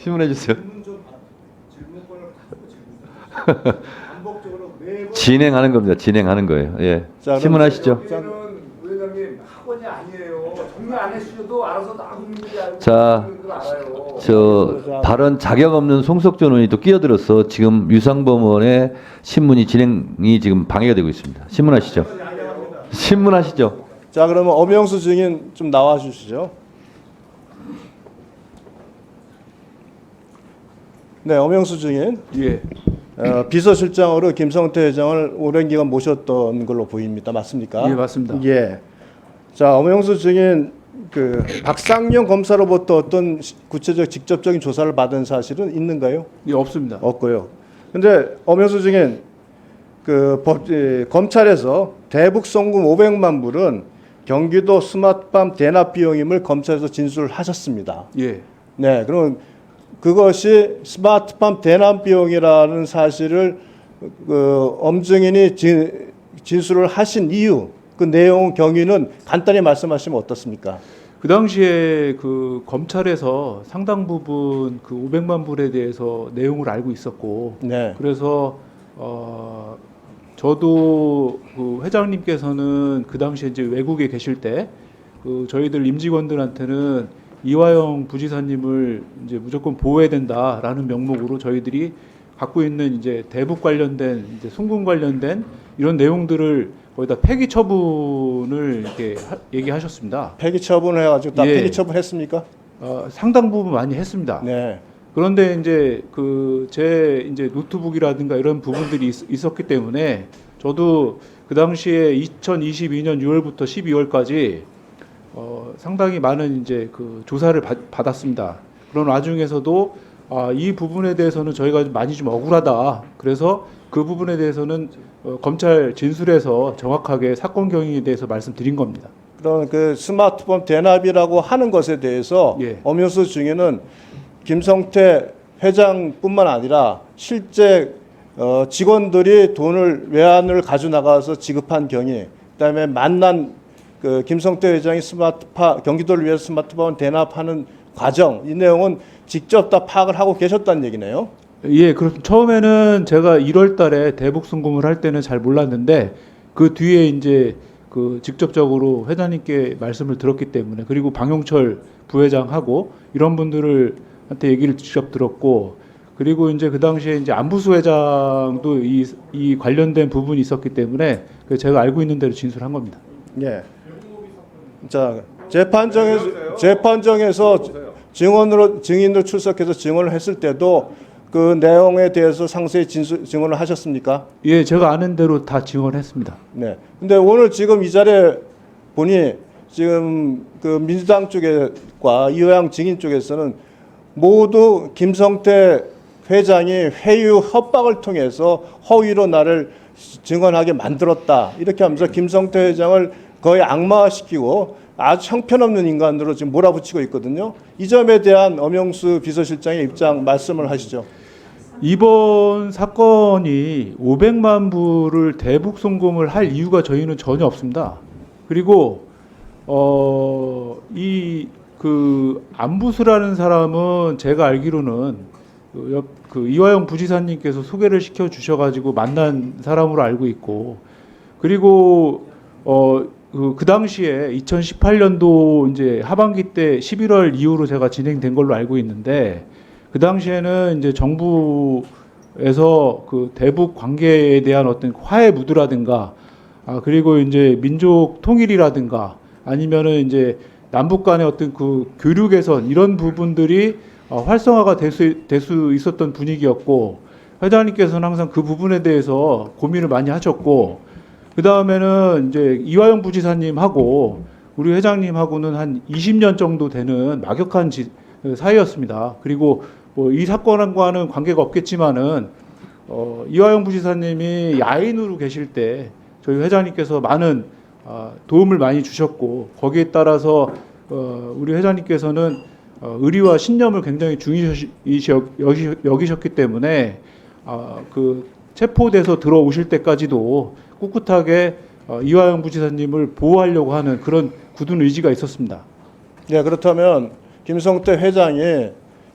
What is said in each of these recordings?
질문해 주세요. 질문권을 갖고 반복적으로 매번 진행하는 겁니다. 진행하는 거예요. 예. 자, 질문하시죠. 여기는 의장님 학원이 아니에요. 정리 안 해주셔도 알아서 나국민들이 알고 자, 있는 걸 알아요. 저 발언 자격 없는 송석준 의원이 또 끼어들어서 지금 유상범 의원의 신문이 진행이 지금 방해가 되고 있습니다. 신문하시죠. 신문하시죠. 자, 그러면 엄영수 증인 좀 나와 주시죠. 네, 엄영수 증인. 예, 비서실장으로 김성태 회장을 오랜 기간 모셨던 걸로 보입니다. 맞습니까? 예, 맞습니다. 예. 자, 엄영수 증인 그 박상영 검사로부터 어떤 구체적 직접적인 조사를 받은 사실은 있는가요? 예, 없습니다. 없고요. 근데 엄영수 증인 검찰에서 대북 송금 500만 불은 경기도 스마트팜 대납 비용임을 검찰에서 진술하셨습니다. 예, 네, 그럼 그것이 스마트팜 대납 비용이라는 사실을 엄증인이 진술을 하신 이유, 그 내용 경위는 간단히 말씀하시면 어떻습니까? 그 당시에 그 검찰에서 상당 부분 그 500만 불에 대해서 내용을 알고 있었고, 네, 그래서 저도 그 회장님께서는 그 당시에 이제 외국에 계실 때 그 저희들 임직원들한테는 이화영 부지사님을 이제 무조건 보호해야 된다라는 명목으로 저희들이 갖고 있는 이제 대북 관련된 이제 송금 관련된 이런 내용들을 거기다 폐기 처분을 이렇게 얘기하셨습니다. 폐기 처분을 해가지고 다 예. 폐기 처분했습니까? 상당 부분 많이 했습니다. 네, 그런데 이제 그 제 이제 노트북이라든가 이런 부분들이 있었기 때문에 저도 그 당시에 2022년 6월부터 12월까지 상당히 많은 이제 그 조사를 받았습니다. 그런 와중에서도 이 부분에 대해서는 저희가 많이 좀 억울하다. 그래서 그 부분에 대해서는 검찰 진술에서 정확하게 사건 경위에 대해서 말씀드린 겁니다. 그런 그 스마트폰 대납이라고 하는 것에 대해서 예. 엄영수 증인은 김성태 회장뿐만 아니라 실제 직원들이 돈을 외환을 가져 나가서 지급한 경위, 그다음에 만난 그 김성태 회장이 경기도를 위해서 스마트폰 대납하는 과정, 이 내용은 직접 다 파악을 하고 계셨다는 얘기네요. 예, 그렇습니다. 처음에는 제가 1월 달에 대북 송금을 할 때는 잘 몰랐는데 그 뒤에 이제 그 직접적으로 회장님께 말씀을 들었기 때문에, 그리고 방용철 부회장하고 이런 분들한테 얘기를 직접 들었고, 그리고 이제 그 당시에 이제 안부수 회장도 이 관련된 부분이 있었기 때문에 제가 알고 있는 대로 진술한 겁니다. 예. 자, 재판정에서 증인으로 출석해서 증언을 했을 때도 그 내용에 대해서 상세히 증언을 하셨습니까? 예, 제가 아는 대로 다 증언했습니다. 네. 근데 오늘 지금 이 자리에 보니 지금 그 민주당 쪽과 이화영 증인 쪽에서는 모두 김성태 회장이 회유 협박을 통해서 허위로 나를 증언하게 만들었다, 이렇게 하면서 김성태 회장을 거의 악마화시키고 아주 형편없는 인간으로 지금 몰아붙이고 있거든요. 이 점에 대한 엄영수 비서실장의 입장 말씀을 하시죠. 이번 사건이 500만 불을 대북 송금을 할 이유가 저희는 전혀 없습니다. 그리고 이 그 안부수라는 사람은 제가 알기로는 그 이화영 부지사님께서 소개를 시켜 주셔가지고 만난 사람으로 알고 있고, 그리고 그 당시에 2018년도 이제 하반기 때 11월 이후로 제가 진행된 걸로 알고 있는데, 그 당시에는 이제 정부에서 그 대북 관계에 대한 어떤 화해 무드라든가, 그리고 이제 민족 통일이라든가, 아니면은 이제 남북 간의 어떤 그 교류 개선, 이런 부분들이 활성화가 될 수 있었던 분위기였고, 회장님께서는 항상 그 부분에 대해서 고민을 많이 하셨고, 그 다음에는 이제 이화영 부지사님하고 우리 회장님하고는 한 20년 정도 되는 막역한 사이였습니다. 그리고 뭐 이 사건과는 관계가 없겠지만은 이화영 부지사님이 야인으로 계실 때 저희 회장님께서 많은 도움을 많이 주셨고, 거기에 따라서 우리 회장님께서는 의리와 신념을 굉장히 중요시 여기셨기 때문에 그 체포돼서 들어오실 때까지도 꿋꿋하게 이화영 부지사님을 보호하려고 하는 그런 굳은 의지가 있었습니다. 네, 그렇다면 김성태 회장이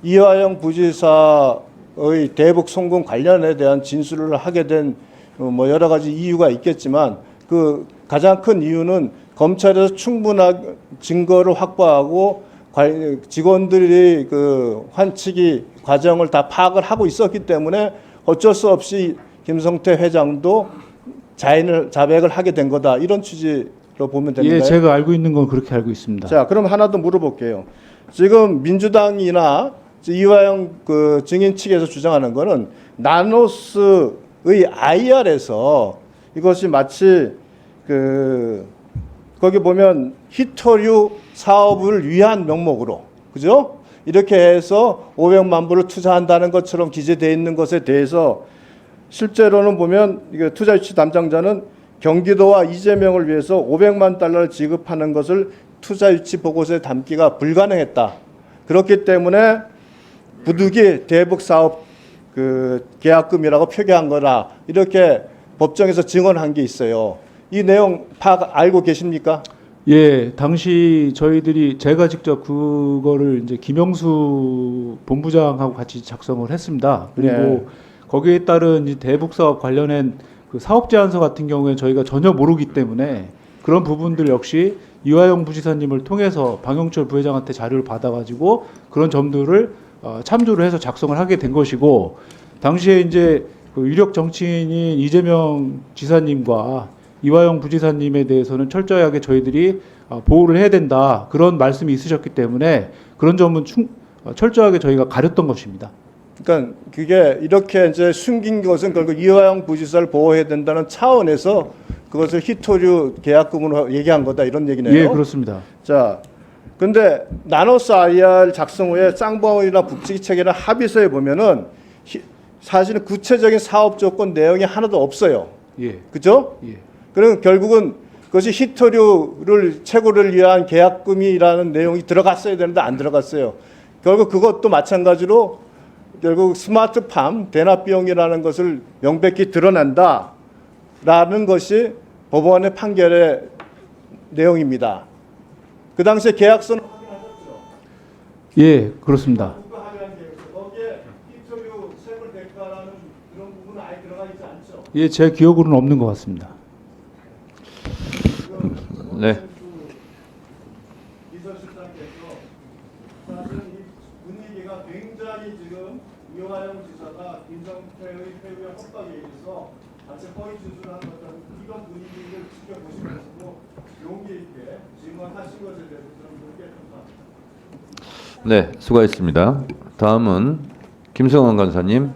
이화영 부지사의 대북 송금 관련에 대한 진술을 하게 된 뭐 여러 가지 이유가 있겠지만 그 가장 큰 이유는 검찰에서 충분한 증거를 확보하고 직원들이 그 환치기 과정을 다 파악을 하고 있었기 때문에 어쩔 수 없이 김성태 회장도 자백을 하게 된 거다, 이런 취지로 보면 됩니다. 예, 제가 알고 있는 건 그렇게 알고 있습니다. 자, 그럼 하나 더 물어볼게요. 지금 민주당이나 이화영 그 증인 측에서 주장하는 거는 나노스의 IR에서 이것이 마치 그 거기 보면 히토류 사업을 위한 명목으로, 그죠? 이렇게 해서 500만 불을 투자한다는 것처럼 기재되어 있는 것에 대해서 실제로는 보면 이게 투자유치 담당자는 경기도와 이재명을 위해서 500만 달러를 지급하는 것을 투자유치 보고서에 담기가 불가능했다. 그렇기 때문에 부득이 대북 사업 그 계약금이라고 표기한 거라, 이렇게 법정에서 증언한 게 있어요. 이 내용 파악 알고 계십니까? 예, 당시 저희들이 제가 직접 그거를 이제 김영수 본부장하고 같이 작성을 했습니다. 그리고 네. 거기에 따른 이 대북 사업 관련된 그 사업 제안서 같은 경우에 저희가 전혀 모르기 때문에 그런 부분들 역시 이화영 부지사님을 통해서 방영철 부회장한테 자료를 받아가지고 그런 점들을 참조를 해서 작성을 하게 된 것이고, 당시에 이제 그 유력 정치인인 이재명 지사님과 이화영 부지사님에 대해서는 철저하게 저희들이 보호를 해야 된다, 그런 말씀이 있으셨기 때문에 그런 점은 철저하게 저희가 가렸던 것입니다. 그러니까 그게 이렇게 이제 숨긴 것은 결국 이화영 부지사를 보호해야 된다는 차원에서 그것을 히토류 계약금으로 얘기한 거다, 이런 얘기네요. 예, 그렇습니다. 자, 근데 나노스 IR 작성 후에 쌍방울이나 북치기 체계나 합의서에 보면은 사실은 구체적인 사업 조건 내용이 하나도 없어요. 예, 그죠? 예. 그럼 결국은 그것이 히토류를 채굴을 위한 계약금이라는 내용이 들어갔어야 되는데 안 들어갔어요. 결국 그것도 마찬가지로 결국 스마트팜 대납 비용이라는 것을 명백히 드러낸다라는 것이 법원의 판결의 내용입니다. 그 당시에 계약서는 확인하셨죠? 예, 그렇습니다. 누가 합의한 계약서, 거기에 히토류 채굴 대가라는 그런 부분은 아예 들어가 있지 않죠? 예, 제 기억으로는 없는 것 같습니다. 네. 비서실장께서 사실은 이 분위기가 굉장히 지금 이화영 지사가 김성태의 퇴후에 협박에 의해서 같이 허위 진술을 하는 것처럼 이런 분위기를 지켜보시면서도 용기 있게 질문하신 것에 대해서 저는 그렇게 평가합니다. 네, 수고하셨습니다. 다음은 김성환 간사님.